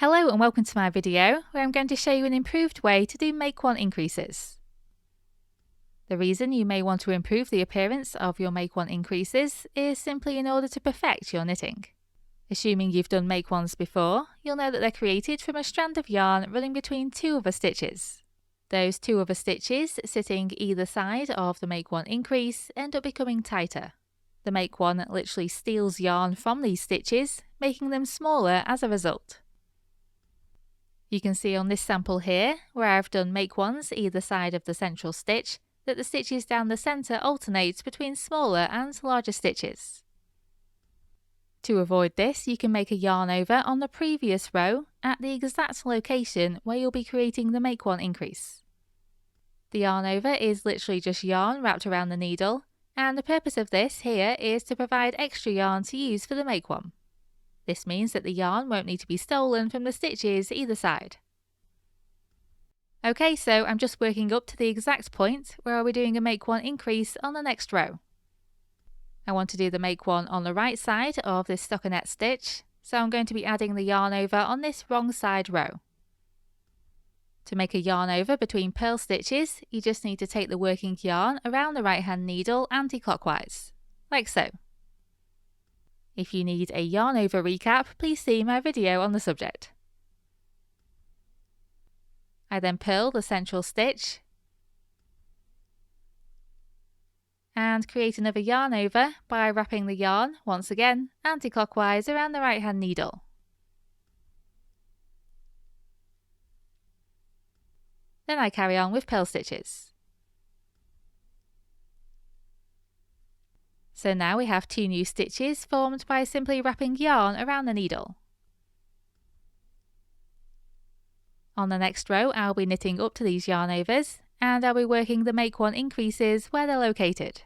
Hello and welcome to my video where I'm going to show you an improved way to do make one increases. The reason you may want to improve the appearance of your make one increases is simply in order to perfect your knitting. Assuming you've done make ones before, you'll know that they're created from a strand of yarn running between two other stitches. Those two other stitches sitting either side of the make one increase end up becoming tighter. The make one literally steals yarn from these stitches, making them smaller as a result. You can see on this sample here, where I've done make ones either side of the central stitch, that the stitches down the centre alternate between smaller and larger stitches. To avoid this, you can make a yarn over on the previous row at the exact location where you'll be creating the make one increase. The yarn over is literally just yarn wrapped around the needle, and the purpose of this here is to provide extra yarn to use for the make one. This means that the yarn won't need to be stolen from the stitches either side. Okay, so I'm just working up to the exact point where I'll be doing a make one increase on the next row. I want to do the make one on the right side of this stockinette stitch, so I'm going to be adding the yarn over on this wrong side row. To make a yarn over between purl stitches, you just need to take the working yarn around the right hand needle anti-clockwise, like so. If you need a yarn over recap, please see my video on the subject. I then purl the central stitch and create another yarn over by wrapping the yarn, once again, anti-clockwise around the right hand needle. Then I carry on with purl stitches. So now we have two new stitches formed by simply wrapping yarn around the needle. On the next row, I'll be knitting up to these yarn overs, and I'll be working the make one increases where they're located.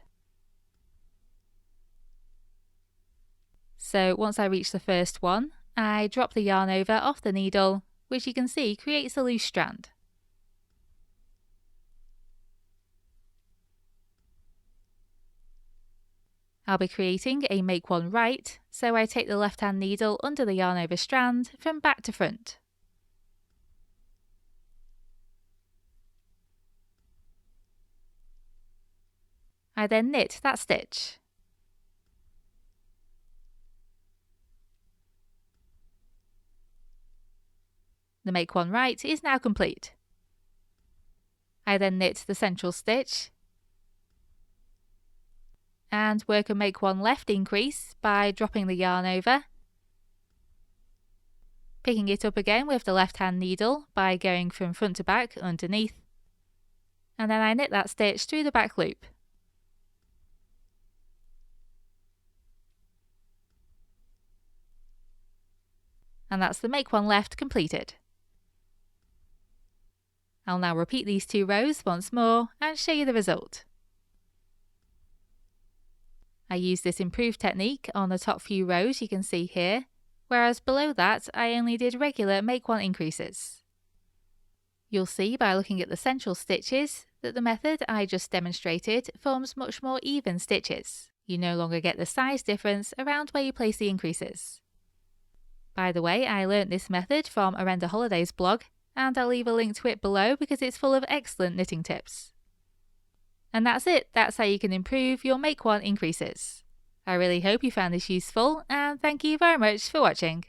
So once I reach the first one, I drop the yarn over off the needle, which you can see creates a loose strand. I'll be creating a make one right, so I take the left hand needle under the yarn over strand from back to front. I then knit that stitch. The make one right is now complete. I then knit the central stitch and work a make one left increase by dropping the yarn over, picking it up again with the left hand needle by going from front to back underneath, and then I knit that stitch through the back loop. And that's the make one left completed. I'll now repeat these two rows once more and show you the result. I used this improved technique on the top few rows you can see here, whereas below that I only did regular make one increases. You'll see by looking at the central stitches that the method I just demonstrated forms much more even stitches. You no longer get the size difference around where you place the increases. By the way, I learnt this method from Arenda Holiday's blog, and I'll leave a link to it below because it's full of excellent knitting tips. And that's it, that's how you can improve your make one increases. I really hope you found this useful, and thank you very much for watching.